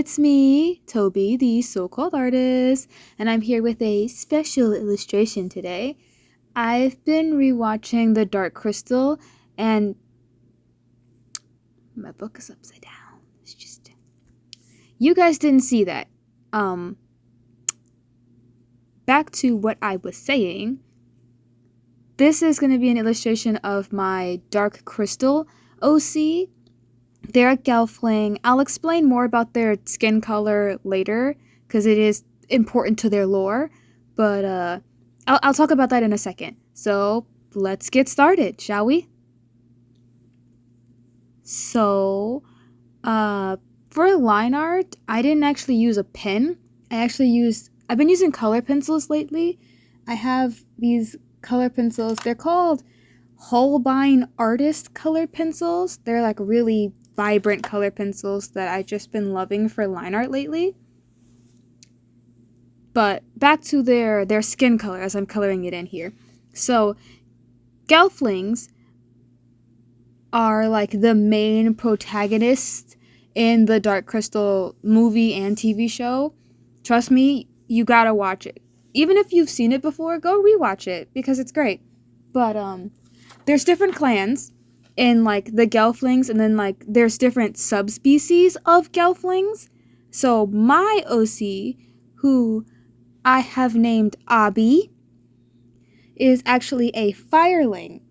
it's me, Toby, the so-called artist, and I'm here with a special illustration today. I've been rewatching The Dark Crystal, and my book is upside down. It's just you guys didn't see that. Um, Back to what I was saying. This is going to be an illustration of my Dark Crystal OC. They're a Gelfling. I'll explain more about their skin color later, because it is important to their lore. But I'll talk about that in a second. So let's get started, shall we? So, for line art, I didn't actually use a pen. I've been using color pencils lately. I have these color pencils. They're called Holbein Artist color pencils. They're like really vibrant color pencils that I've just been loving for line art lately. But back to their skin color as I'm coloring it in here. So, Gelflings are like the main protagonists in the Dark Crystal movie and TV show. Trust me, you gotta watch it. Even if you've seen it before, go rewatch it because it's great. But there's different clans in like the Gelflings, and then like there's different subspecies of Gelflings. So my OC, who I have named Abi, is actually a fireling.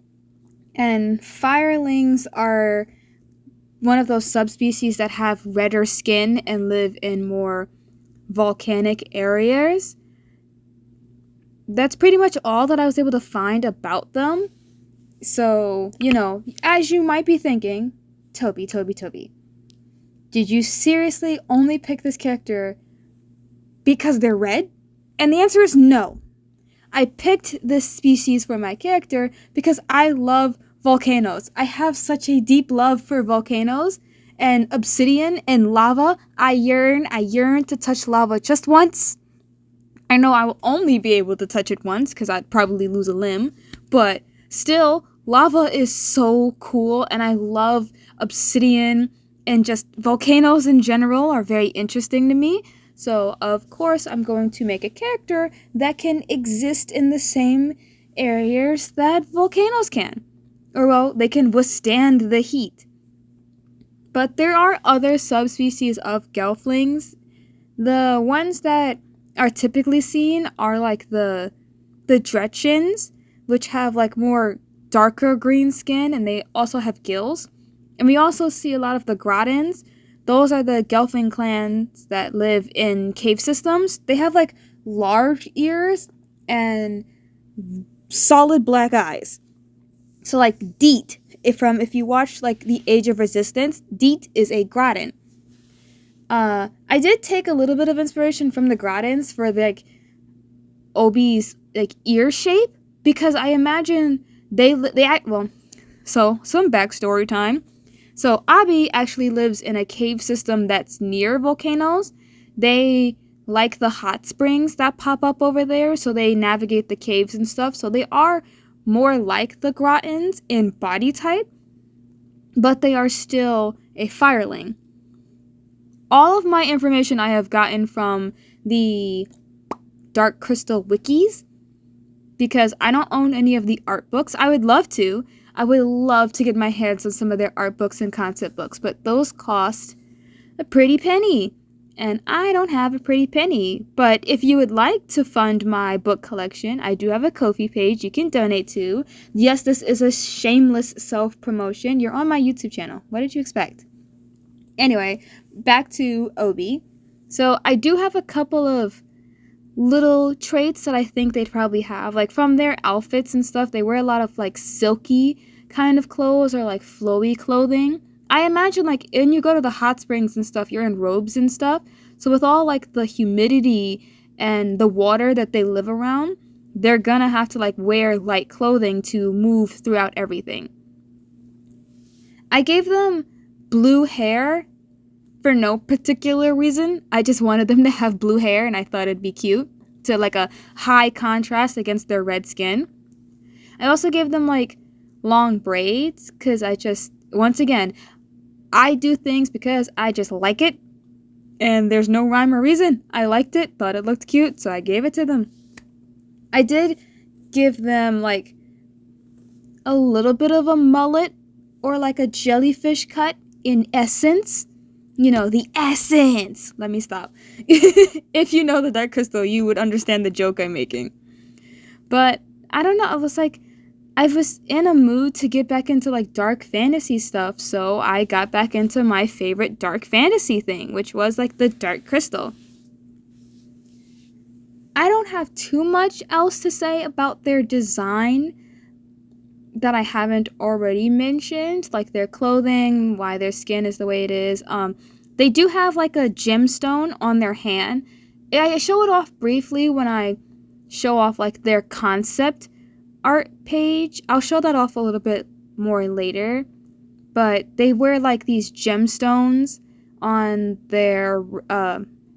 And firelings are one of those subspecies that have redder skin and live in more volcanic areas. That's pretty much all that I was able to find about them. So, as you might be thinking, Toby, did you seriously only pick this character because they're red? And the answer is no. I picked this species for my character because I love volcanoes. I have such a deep love for volcanoes and obsidian and lava. I yearn to touch lava just once. I know I will only be able to touch it once because I'd probably lose a limb, but still, lava is so cool, and I love obsidian, and just volcanoes in general are very interesting to me. So, of course, I'm going to make a character that can exist in the same areas that volcanoes can. Or, well, they can withstand the heat. But there are other subspecies of Gelflings. The ones that are typically seen are like the Dretchins, which have like more darker green skin, and they also have gills. And we also see a lot of the Grottins. Those are the Gelfling clans that live in cave systems. They have like large ears and solid black eyes. So like Deet, if you watch like The Age of Resistance, Deet is a Grottin. I did take a little bit of inspiration from the Grottins for like Obi's like ear shape, because I imagine so some backstory time. So Abi actually lives in a cave system that's near volcanoes. They like the hot springs that pop up over there, so they navigate the caves and stuff. So they are more like the Grottins in body type, but they are still a fireling. All of my information I have gotten from the Dark Crystal wikis, because I don't own any of the art books. I would love to. I would love to get my hands on some of their art books and concept books, but those cost a pretty penny, and I don't have a pretty penny. But if you would like to fund my book collection, I do have a Ko-fi page you can donate to. Yes, this is a shameless self-promotion. You're on my YouTube channel. What did you expect? Anyway, back to Obi. So I do have a couple of little traits that I think they'd probably have. Like from their outfits and stuff, they wear a lot of like silky kind of clothes or like flowy clothing. I imagine like when you go to the hot springs and stuff, you're in robes and stuff. So with all like the humidity and the water that they live around, they're gonna have to like wear light clothing to move throughout everything. I gave them blue hair for no particular reason. I just wanted them to have blue hair, and I thought it'd be cute to like a high contrast against their red skin. I also gave them like long braids because once again, I do things because I just like it. And there's no rhyme or reason. I liked it, thought it looked cute, so I gave it to them. I did give them like a little bit of a mullet or like a jellyfish cut in essence. You know, the essence. Let me stop. If you know the Dark Crystal, you would understand the joke I'm making. But I don't know, I was in a mood to get back into like dark fantasy stuff, so I got back into my favorite dark fantasy thing, which was like the Dark Crystal. I don't have too much else to say about their design that I haven't already mentioned, like their clothing, why their skin is the way it is. They do have like a gemstone on their hand. I show it off briefly when I show off like their concept art page. I'll show that off a little bit more later, but they wear like these gemstones on their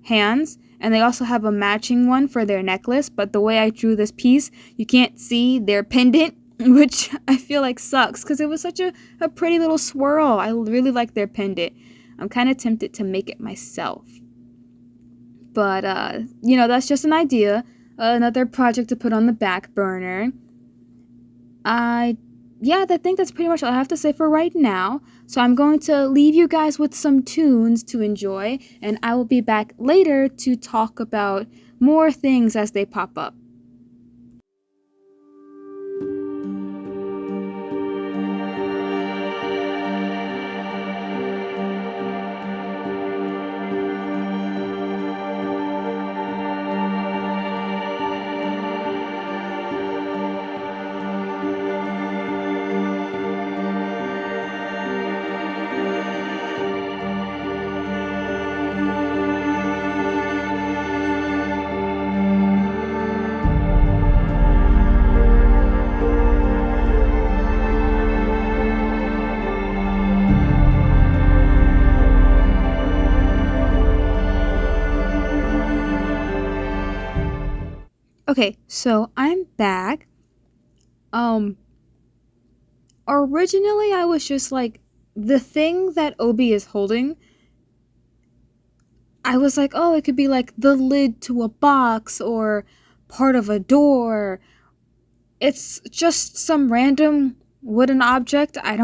hands, and they also have a matching one for their necklace. But the way I drew this piece, you can't see their pendant, which I feel like sucks because it was such a pretty little swirl. I really like their pendant. I'm kind of tempted to make it myself, but that's just an idea, another project to put on the back burner. I think that's pretty much all I have to say for right now. So I'm going to leave you guys with some tunes to enjoy, and I will be back later to talk about more things as they pop up. Okay, so I'm back. Originally I was just like, the thing that Obi is holding, I was like, oh, it could be like the lid to a box or part of a door. It's just some random wooden object. I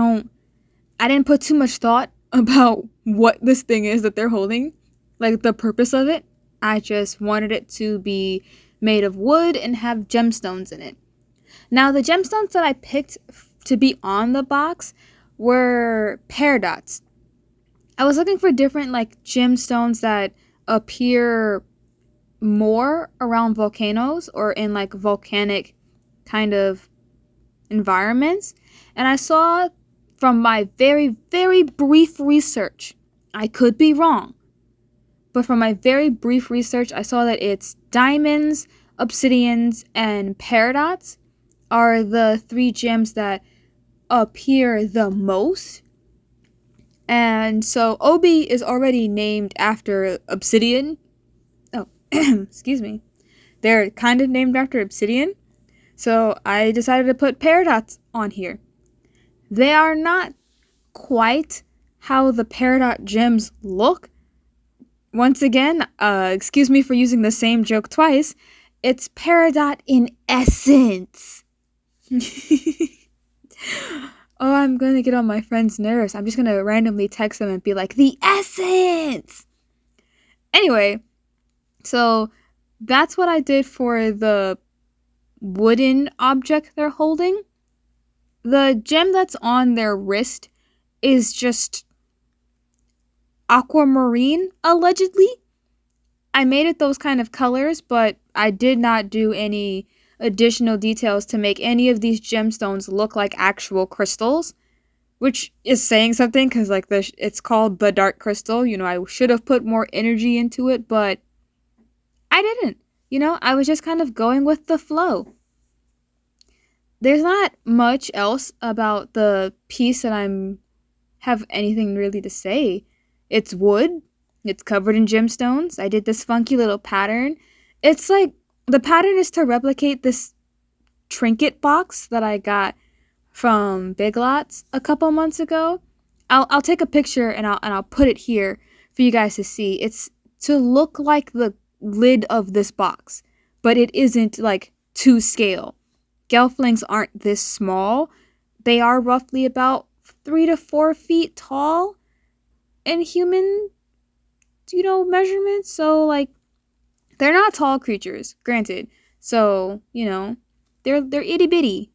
didn't put too much thought about what this thing is that they're holding, like the purpose of it. I just wanted it to be made of wood and have gemstones in it. Now, the gemstones that I picked to be on the box were peridots. I was looking for different like gemstones that appear more around volcanoes or in like volcanic kind of environments. And I saw from my very, very brief research, I could be wrong, but from my very brief research, I saw that it's diamonds, obsidians, and peridots are the 3 gems that appear the most. And so Obi is already named after obsidian. Oh, excuse me. They're kind of named after obsidian. So I decided to put peridots on here. They are not quite how the peridot gems look. Once again, excuse me for using the same joke twice. It's peridot in essence. Oh, I'm going to get on my friend's nerves. I'm just going to randomly text them and be like, the essence! Anyway, so that's what I did for the wooden object they're holding. The gem that's on their wrist is just aquamarine, allegedly. I made it those kind of colors, but I did not do any additional details to make any of these gemstones look like actual crystals, which is saying something because like it's called the Dark Crystal. I should have put more energy into it, but I didn't. I was just kind of going with the flow. There's not much else about the piece that have anything really to say. It's wood. It's covered in gemstones. I did this funky little pattern. It's like the pattern is to replicate this trinket box that I got from Big Lots a couple months ago. I'll take a picture and I'll put it here for you guys to see. It's to look like the lid of this box, but it isn't like to scale. Gelflings aren't this small. They are roughly about 3 to 4 feet tall in human, measurements. So like they're not tall creatures, granted. So, they're itty bitty.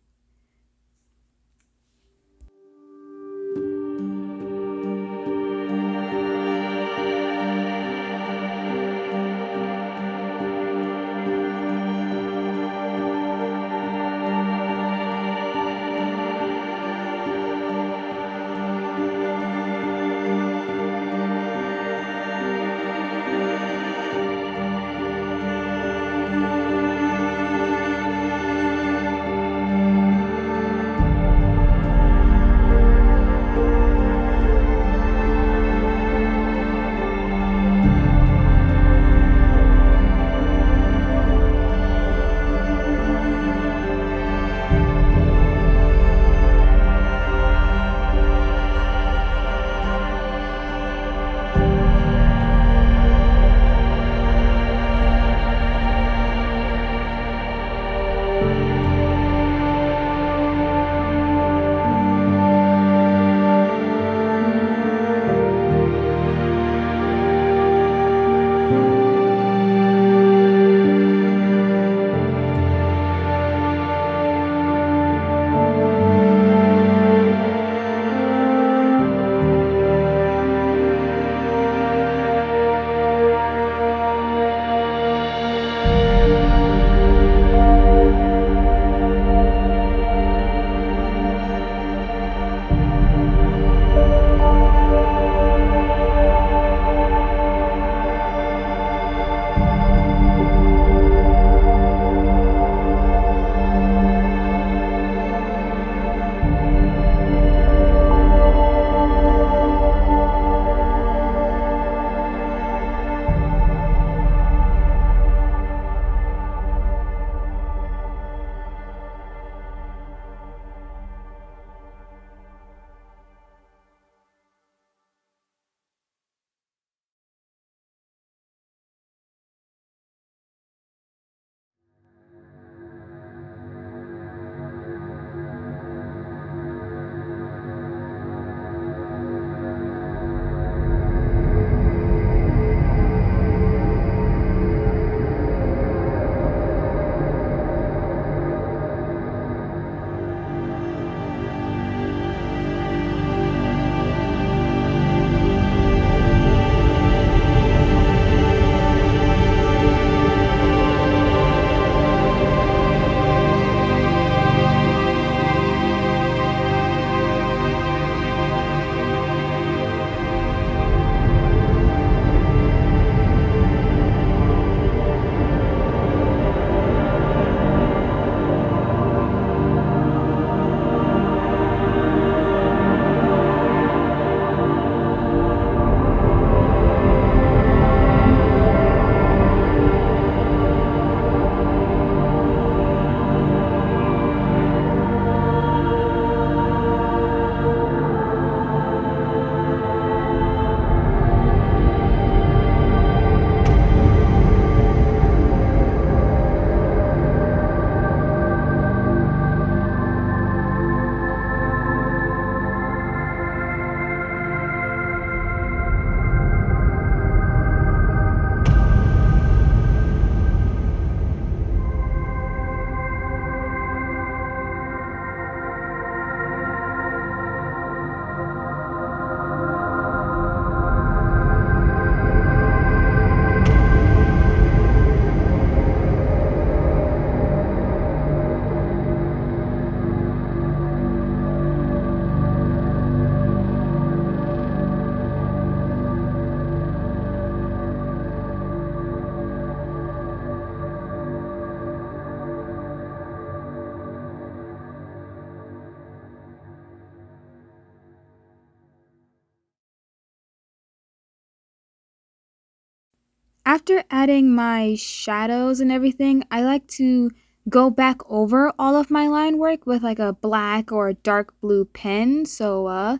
After adding my shadows and everything, I like to go back over all of my line work with like a black or a dark blue pen. So,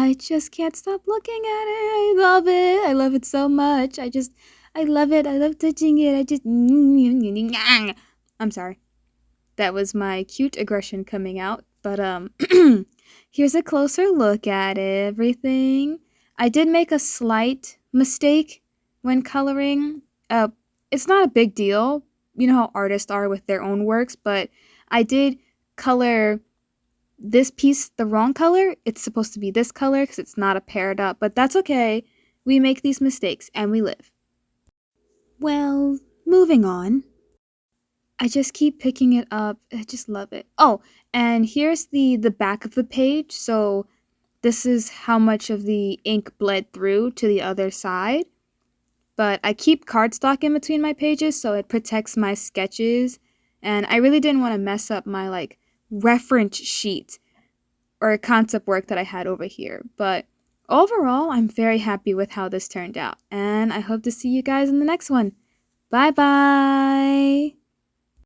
I just can't stop looking at it. I love it. I love it so much. I love it. I love touching it. I'm sorry. That was my cute aggression coming out. But here's a closer look at everything. I did make a slight mistake when coloring. It's not a big deal. You know how artists are with their own works, but I did color this piece the wrong color. It's supposed to be this color because it's not a paired up, but that's okay. We make these mistakes and we live. Well, moving on. I just keep picking it up. I just love it. Oh, and here's the back of the page. So this is how much of the ink bled through to the other side. But I keep cardstock in between my pages so it protects my sketches. And I really didn't want to mess up my reference sheet or concept work that I had over here. But overall, I'm very happy with how this turned out. And I hope to see you guys in the next one. Bye bye!